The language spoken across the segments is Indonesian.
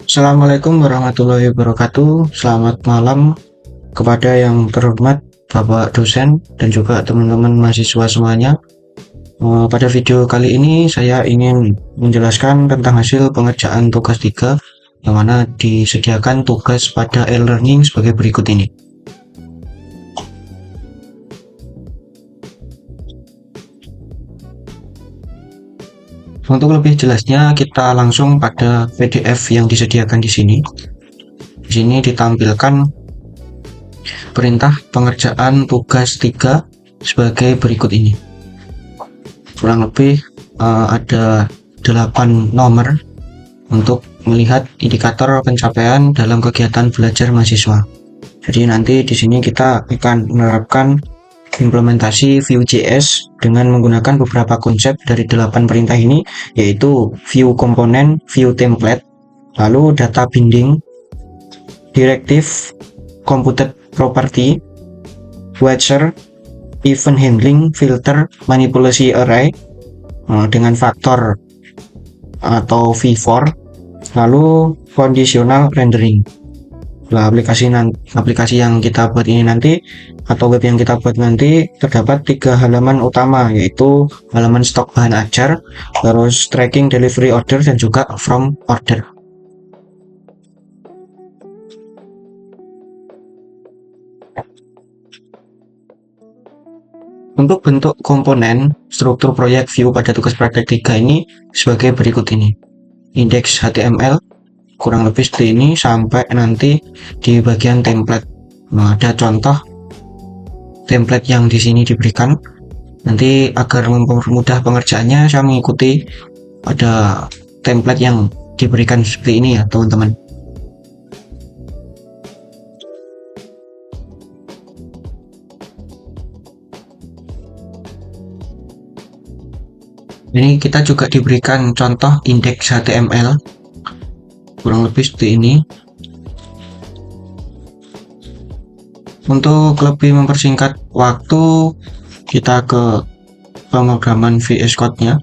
Assalamualaikum warahmatullahi wabarakatuh. Selamat malam kepada yang terhormat Bapak dosen dan juga teman-teman mahasiswa semuanya. Pada video kali ini saya ingin menjelaskan tentang hasil pengerjaan tugas 3 yang mana disediakan tugas pada e-learning sebagai berikut ini. Untuk lebih jelasnya, kita langsung pada PDF yang disediakan di sini. Di sini ditampilkan perintah pengerjaan tugas 3 sebagai berikut ini. Kurang lebih ada 8 nomor untuk melihat indikator pencapaian dalam kegiatan belajar mahasiswa. Jadi nanti di sini kita akan menerapkan implementasi Vue.js dengan menggunakan beberapa konsep dari 8 perintah ini, yaitu view komponen, view template, lalu data binding, directive, computed property, watcher, event handling, filter, manipulasi array dengan faktor atau v-for, lalu conditional rendering. Nah, aplikasi yang kita buat ini nanti atau web yang kita buat nanti terdapat 3 halaman utama, yaitu halaman stok bahan ajar, terus tracking delivery order, dan juga from order. Untuk bentuk komponen struktur proyek Vue pada tugas praktek 3 ini sebagai berikut ini. Index HTML kurang lebih seperti ini sampai nanti di bagian template. Nah, ada contoh template yang di sini diberikan. Nanti agar mempermudah pengerjaannya, saya mengikuti ada template yang diberikan seperti ini ya, teman-teman. Ini kita juga diberikan contoh indeks HTML kurang lebih seperti ini. Untuk lebih mempersingkat waktu, kita ke pemrograman VS Code-nya.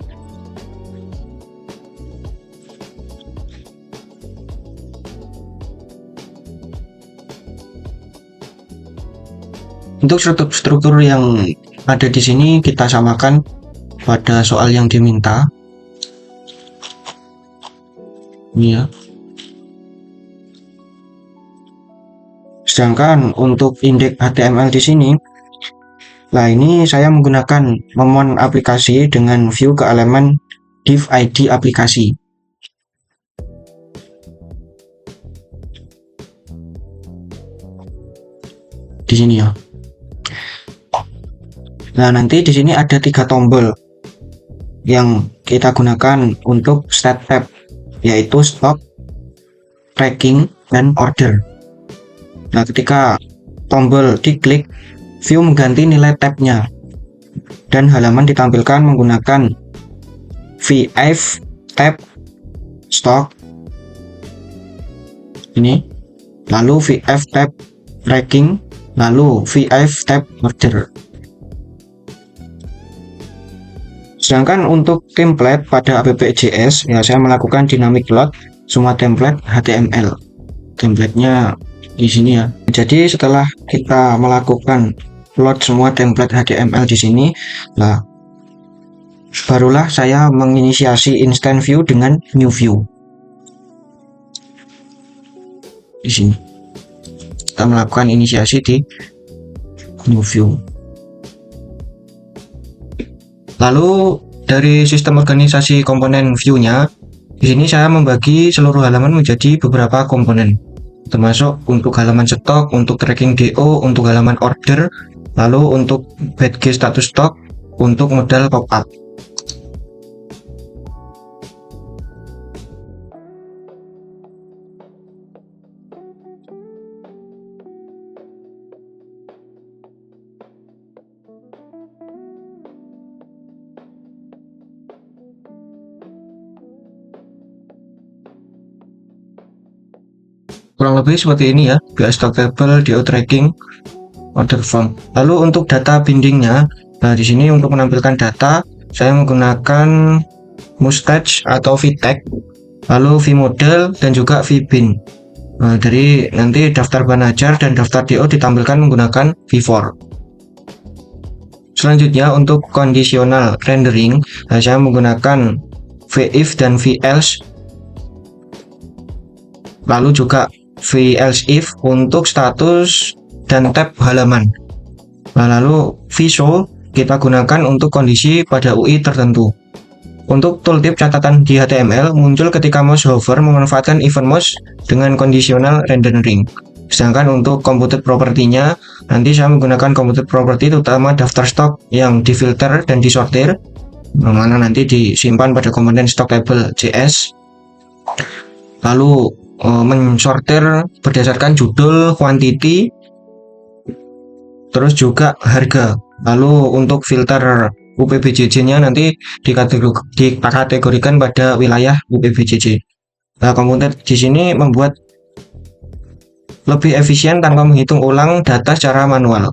Untuk struktur yang ada di sini kita samakan pada soal yang diminta. Ini ya. Sedangkan untuk indeks HTML di sini, nah ini saya menggunakan memon aplikasi dengan view ke elemen div ID aplikasi. Di sini ya. Nah, nanti di sini ada 3 tombol yang kita gunakan untuk stat tab, yaitu stock, tracking, dan order. Nah, ketika tombol diklik, Vue mengganti nilai tabnya dan halaman ditampilkan menggunakan v5 tab stock ini, lalu v5 tab tracking, lalu v5 tab order. Sedangkan untuk template pada app.js ya, saya melakukan dynamic load semua template HTML. Templatenya di sini ya. Jadi setelah kita melakukan load semua template HTML di sini, nah barulah saya menginisiasi instant view dengan new view. Di sini kita melakukan inisiasi di new view. Lalu dari sistem organisasi komponen view-nya, di sini saya membagi seluruh halaman menjadi beberapa komponen, termasuk untuk halaman stok, untuk tracking DO, untuk halaman order, lalu untuk badge status stok, untuk modal pop-up. Kurang lebih seperti ini ya, BI stock table, DO tracking, order form. Lalu untuk data bindingnya, nah di sini untuk menampilkan data saya menggunakan mustache atau VTEX lalu vModel dan juga vBin. Nah, dari nanti daftar bahan ajar dan daftar DO ditampilkan menggunakan v-for. Selanjutnya untuk conditional rendering, saya menggunakan vif dan velse, lalu juga velse if untuk status dan tab halaman. Nah, lalu vshow kita gunakan untuk kondisi pada UI tertentu. Untuk tooltip catatan di HTML muncul ketika mouse hover memanfaatkan event mouse dengan conditional rendering. Sedangkan untuk computed property-nya, nanti saya menggunakan computed property terutama daftar stok yang difilter dan disortir, mana nanti disimpan pada komponen stock table JS. Lalu mensortir berdasarkan judul, quantity, terus juga harga. Lalu untuk filter UPBJJ-nya nanti dikategorikan pada wilayah UPBJJ. Nah, komputer di sini membuat lebih efisien tanpa menghitung ulang data secara manual.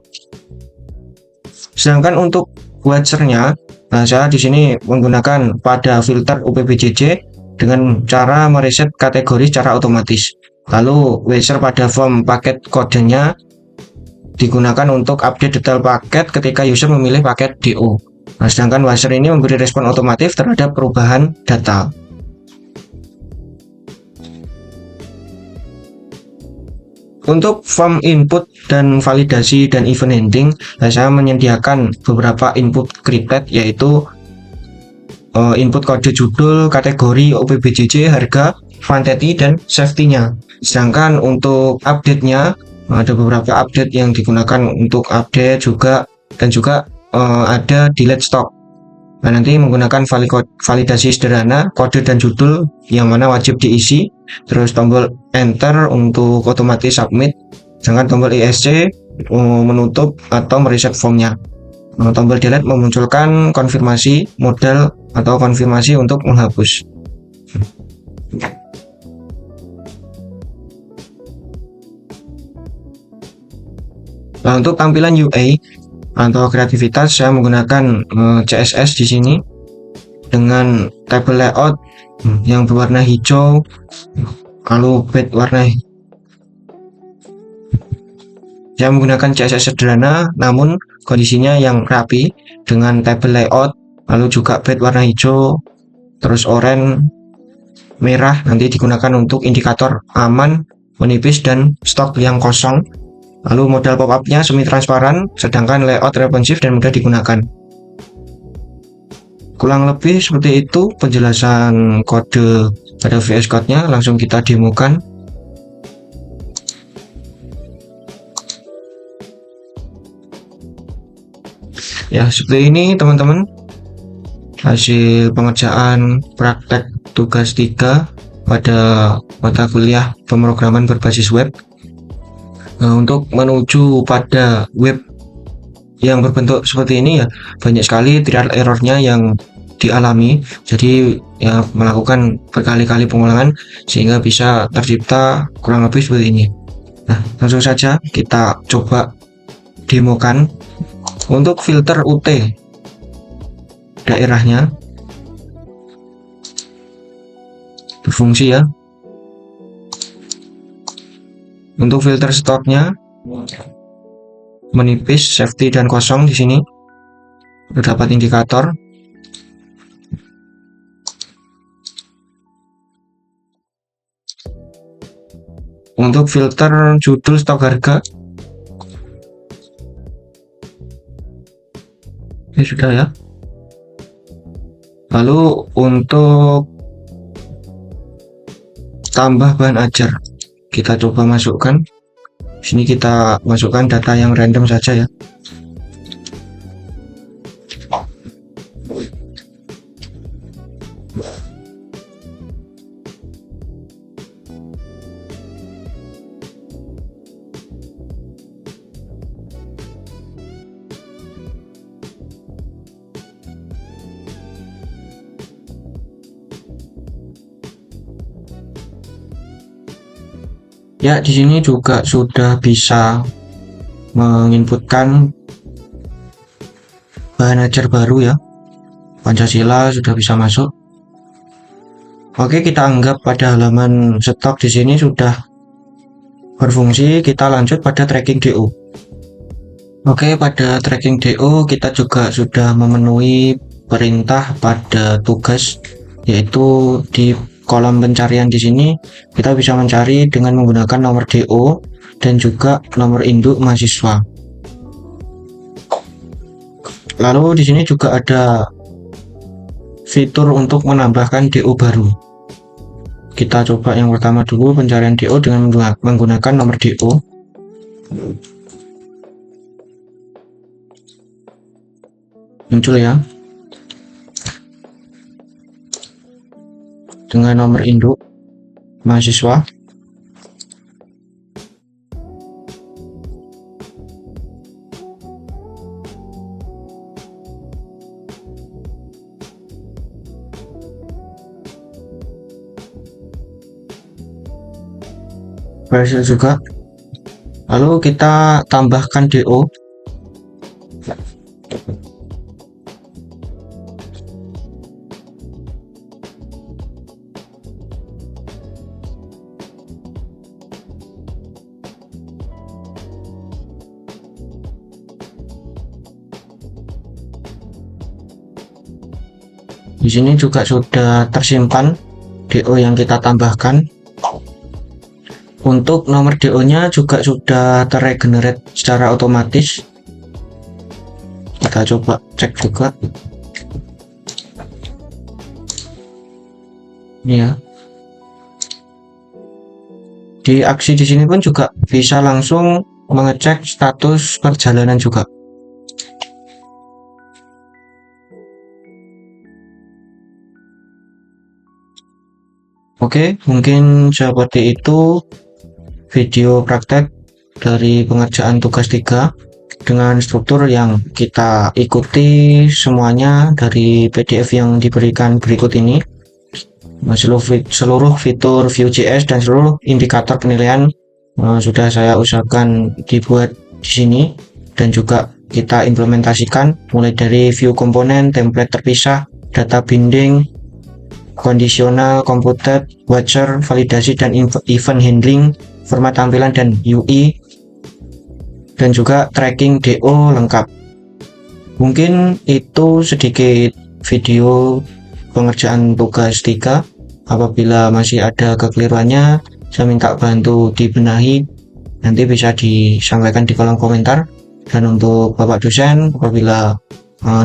Sedangkan untuk watcher-nya, nah saya di sini menggunakan pada filter UPBJJ dengan cara mereset kategori secara otomatis. Lalu watcher pada form paket kodenya digunakan untuk update detail paket ketika user memilih paket DO. Nah, sedangkan watcher ini memberi respon otomatis terhadap perubahan data. Untuk form input dan validasi dan event handling, saya menyediakan beberapa input scripted, yaitu input kode judul, kategori, OPBJJ, harga, quantity, dan safety-nya. Sedangkan untuk update-nya, ada beberapa update yang digunakan untuk update juga, dan juga ada delete stock. Nah, nanti menggunakan validasi sederhana, kode dan judul yang mana wajib diisi, terus tombol enter untuk otomatis submit, sedangkan tombol ESC menutup atau mereset formnya. Nah, tombol delete memunculkan konfirmasi modal atau konfirmasi untuk menghapus. Nah, untuk tampilan UI atau kreativitas, saya menggunakan CSS di sini dengan table layout yang berwarna hijau, lalu bed warna. Saya menggunakan CSS sederhana namun kondisinya yang rapi dengan table layout, lalu juga bed warna hijau, terus oranye, merah nanti digunakan untuk indikator aman, menipis, dan stok yang kosong. Lalu modal pop-up-nya semi transparan, sedangkan layout responsive dan mudah digunakan. Kurang lebih seperti itu penjelasan kode pada VS Code-nya. Langsung kita demokan. Ya, seperti ini teman-teman hasil pengerjaan praktek tugas 3 pada mata kuliah pemrograman berbasis web. Nah, untuk menuju pada web yang berbentuk seperti ini ya banyak sekali trial errornya yang dialami, jadi ya melakukan berkali-kali pengulangan sehingga bisa tercipta kurang lebih seperti ini. Nah, langsung saja kita coba demokan. Untuk filter UT daerahnya berfungsi ya. Untuk filter stoknya menipis, safety, dan kosong di sini terdapat indikator. Untuk filter judul stok harga, ini sudah ya. Lalu untuk tambah bahan ajar, kita coba masukkan. Sini kita masukkan data yang random saja ya. Ya, di sini juga sudah bisa menginputkan bahan ajar baru ya. Pancasila sudah bisa masuk. Oke, kita anggap pada halaman stok di sini sudah berfungsi. Kita lanjut pada tracking DO. Oke, pada tracking DO kita juga sudah memenuhi perintah pada tugas, yaitu di kolom pencarian di sini kita bisa mencari dengan menggunakan nomor DO dan juga nomor induk mahasiswa. Lalu di sini juga ada fitur untuk menambahkan DO baru. Kita coba yang pertama dulu, pencarian DO dengan menggunakan nomor DO. Muncul ya, dengan nomor induk mahasiswa. Berhasil juga. Lalu kita tambahkan DO. Di sini juga sudah tersimpan DO yang kita tambahkan. Untuk nomor DO-nya juga sudah terregenerate secara otomatis. Kita coba cek juga. Ini ya. Di aksi di sini pun juga bisa langsung mengecek status perjalanan juga. Oke, mungkin seperti itu video praktek dari pengerjaan tugas 3 dengan struktur yang kita ikuti semuanya dari PDF yang diberikan berikut ini. Seluruh fitur Vue.js dan seluruh indikator penilaian sudah saya usahakan dibuat di sini, dan juga kita implementasikan mulai dari view komponen, template terpisah, data binding, kondisional, computed, watcher, validasi, dan event handling, format tampilan dan UI, dan juga tracking DO lengkap. Mungkin itu sedikit video pengerjaan tugas 3. Apabila masih ada kekeliruannya, saya minta bantu dibenahi, nanti bisa disampaikan di kolom komentar. Dan untuk Bapak dosen, apabila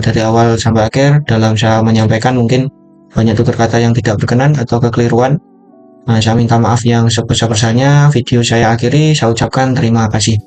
dari awal sampai akhir dalam saya menyampaikan mungkin banyak tutur kata yang tidak berkenan atau kekeliruan, saya minta maaf yang sebesar-besarnya. Video saya akhiri, saya ucapkan terima kasih.